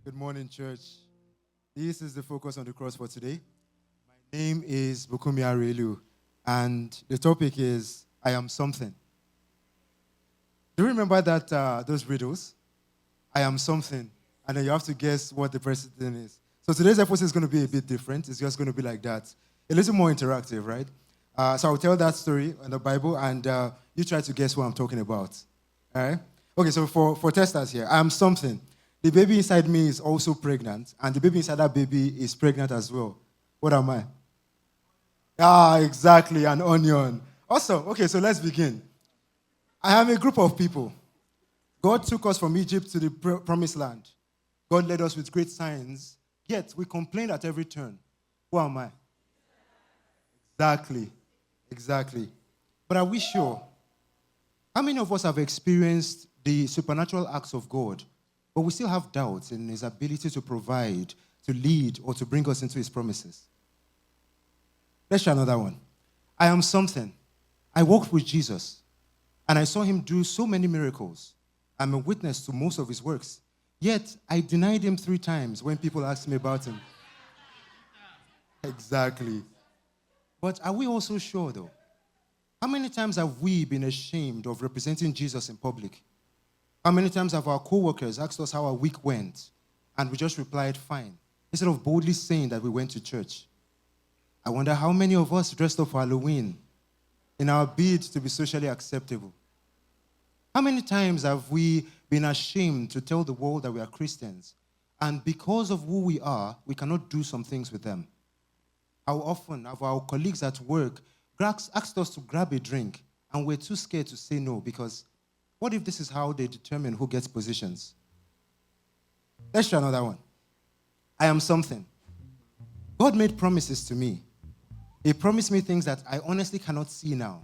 Good morning, church. This is the focus on the cross for today. My name is Bukunmi Areelu, and the topic is I am something. Do you remember that those riddles? I am something, and then you have to guess what the person is. So today's episode is going to be a bit different. It's just going to be like that, a little more interactive, right? So I'll tell that story in the Bible, and you try to guess what I'm talking about. All right? Okay, so for testers here, I am something. The baby inside me is also pregnant, and the baby inside that baby is pregnant as well. What am I? Ah, exactly, an onion. Awesome. Okay, so let's begin. I am a group of people. God took us from Egypt to the promised land. God led us with great signs, yet we complain at every turn. Who am I? Exactly. But are we sure? How many of us have experienced the supernatural acts of God, but we still have doubts in his ability to provide, to lead, or to bring us into his promises? Let's try another one. I am something. I walked with Jesus, and I saw him do so many miracles. I'm a witness to most of his works. Yet, I denied him 3 times when people asked me about him. Exactly. But are we also sure, though? How many times have we been ashamed of representing Jesus in public? How many times have our co-workers asked us how our week went, and we just replied, fine, instead of boldly saying that we went to church? I wonder how many of us dressed up for Halloween in our bid to be socially acceptable. How many times have we been ashamed to tell the world that we are Christians, and because of who we are, we cannot do some things with them? How often have our colleagues at work asked us to grab a drink, and we're too scared to say no because what if this is how they determine who gets positions? Let's try another one. I am something. God made promises to me. He promised me things that I honestly cannot see now.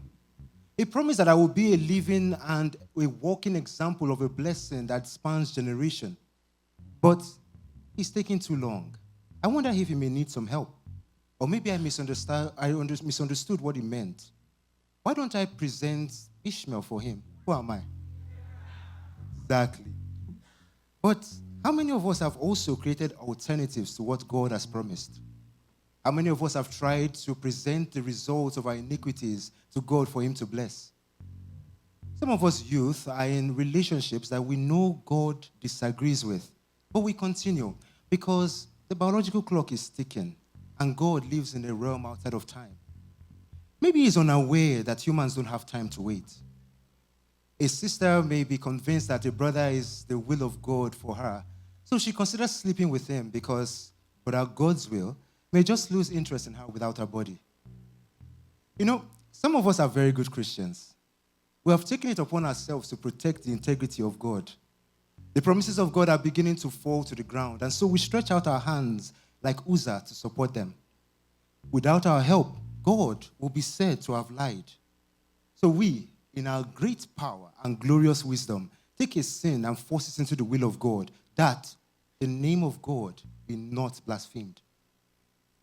He promised that I will be a living and a walking example of a blessing that spans generation. But it's taking too long. I wonder if he may need some help. Or maybe I misunderstood what he meant. Why don't I present Ishmael for him? Who am I? Exactly. But how many of us have also created alternatives to what God has promised? How many of us have tried to present the results of our iniquities to God for him to bless? Some of us youth are in relationships that we know God disagrees with, but we continue because the biological clock is ticking and God lives in a realm outside of time. Maybe he's unaware that humans don't have time to wait. A sister may be convinced that a brother is the will of God for her, so she considers sleeping with him because, without God's will, may just lose interest in her without her body. You know, some of us are very good Christians. We have taken it upon ourselves to protect the integrity of God. The promises of God are beginning to fall to the ground, and so we stretch out our hands like Uzzah to support them. Without our help, God will be said to have lied. So we, in our great power and glorious wisdom, take a sin and force it into the will of God, that the name of God be not blasphemed.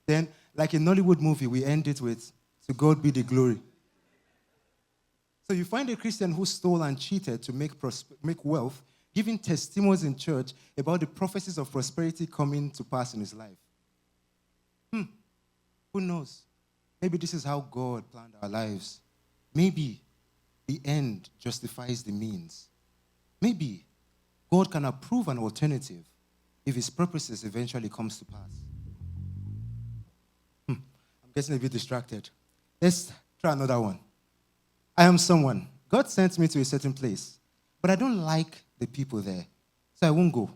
Then, like a Nollywood movie, we end it with, to God be the glory. So you find a Christian who stole and cheated to make wealth, giving testimonies in church about the prophecies of prosperity coming to pass in his life. Who knows? Maybe this is how God planned our lives. Maybe the end justifies the means. Maybe God can approve an alternative if his purposes eventually comes to pass. I'm getting a bit distracted. Let's try another one. I am someone. God sent me to a certain place, but I don't like the people there, so I won't go.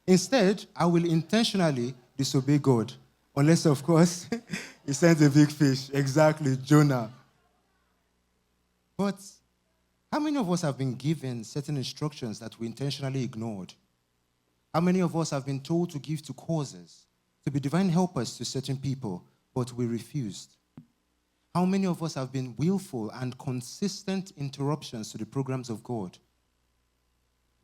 Instead, I will intentionally disobey God, unless, of course, he sends a big fish. Exactly, Jonah. But how many of us have been given certain instructions that we intentionally ignored? How many of us have been told to give to causes, to be divine helpers to certain people, but we refused? How many of us have been willful and consistent interruptions to the programs of God?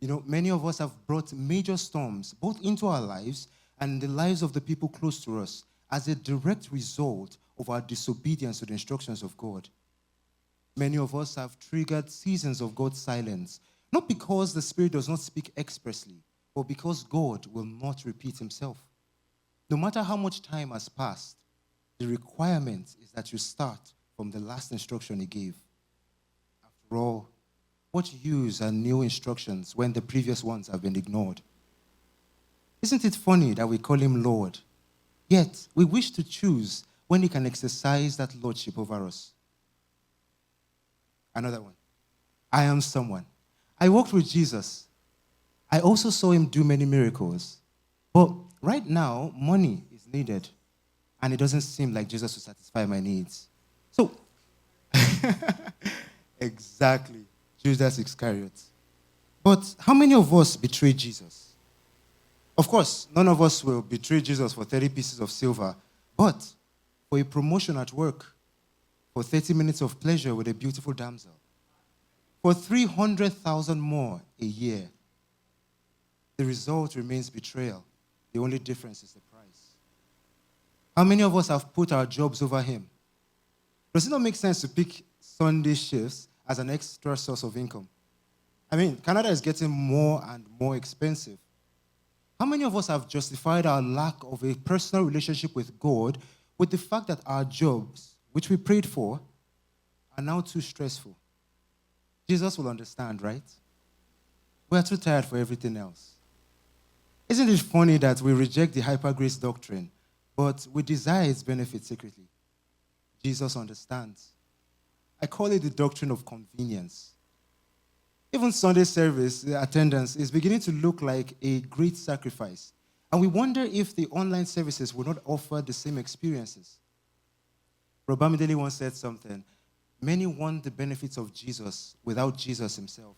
You know, many of us have brought major storms, both into our lives and the lives of the people close to us, as a direct result of our disobedience to the instructions of God. Many of us have triggered seasons of God's silence, not because the Spirit does not speak expressly, but because God will not repeat himself. No matter how much time has passed, the requirement is that you start from the last instruction he gave. After all, what use are new instructions when the previous ones have been ignored? Isn't it funny that we call him Lord, yet we wish to choose when he can exercise that lordship over us? Another one. I am someone. I walked with Jesus. I also saw him do many miracles. But right now, money is needed, and it doesn't seem like Jesus will satisfy my needs. So, exactly, Judas Iscariot. But how many of us betray Jesus? Of course, none of us will betray Jesus for 30 pieces of silver, but for a promotion at work, for 30 minutes of pleasure with a beautiful damsel, for 300,000 more a year, the result remains betrayal. The only difference is the price. How many of us have put our jobs over him? Does it not make sense to pick Sunday shifts as an extra source of income? I mean, Canada is getting more and more expensive. How many of us have justified our lack of a personal relationship with God with the fact that our jobs, which we prayed for, are now too stressful? Jesus will understand, right? We are too tired for everything else. Isn't it funny that we reject the hyper-grace doctrine, but we desire its benefits secretly? Jesus understands. I call it the doctrine of convenience. Even Sunday service attendance is beginning to look like a great sacrifice. And we wonder if the online services will not offer the same experiences. Robamidele once said something. Many want the benefits of Jesus without Jesus himself.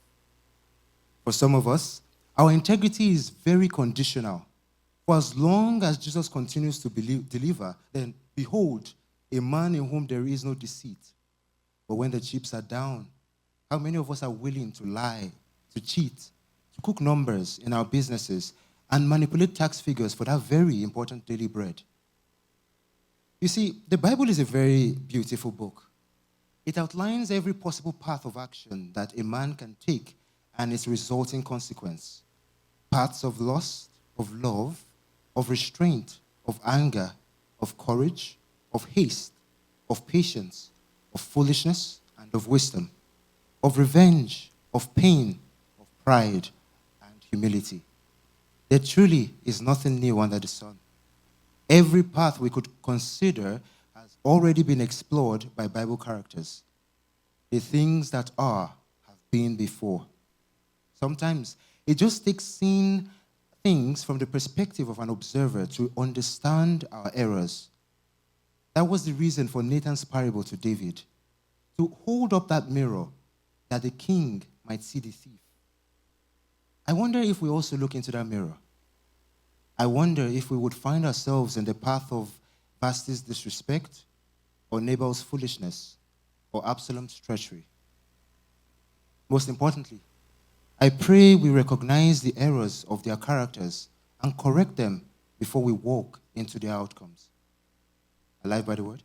For some of us, our integrity is very conditional. For as long as Jesus continues to deliver, then behold, a man in whom there is no deceit. But when the chips are down, how many of us are willing to lie, to cheat, to cook numbers in our businesses, and manipulate tax figures for that very important daily bread? You see, the Bible is a very beautiful book. It outlines every possible path of action that a man can take and its resulting consequence. Paths of lust, of love, of restraint, of anger, of courage, of haste, of patience, of foolishness, and of wisdom, of revenge, of pain, of pride, and humility. There truly is nothing new under the sun. Every path we could consider has already been explored by Bible characters. The things that are have been before. Sometimes it just takes seeing things from the perspective of an observer to understand our errors. That was the reason for Nathan's parable to David, to hold up that mirror that the king might see the thief. I wonder if we also look into that mirror. I wonder if we would find ourselves in the path of Vashti's disrespect, or Nabal's foolishness, or Absalom's treachery. Most importantly, I pray we recognize the errors of their characters and correct them before we walk into their outcomes. Alive by the word?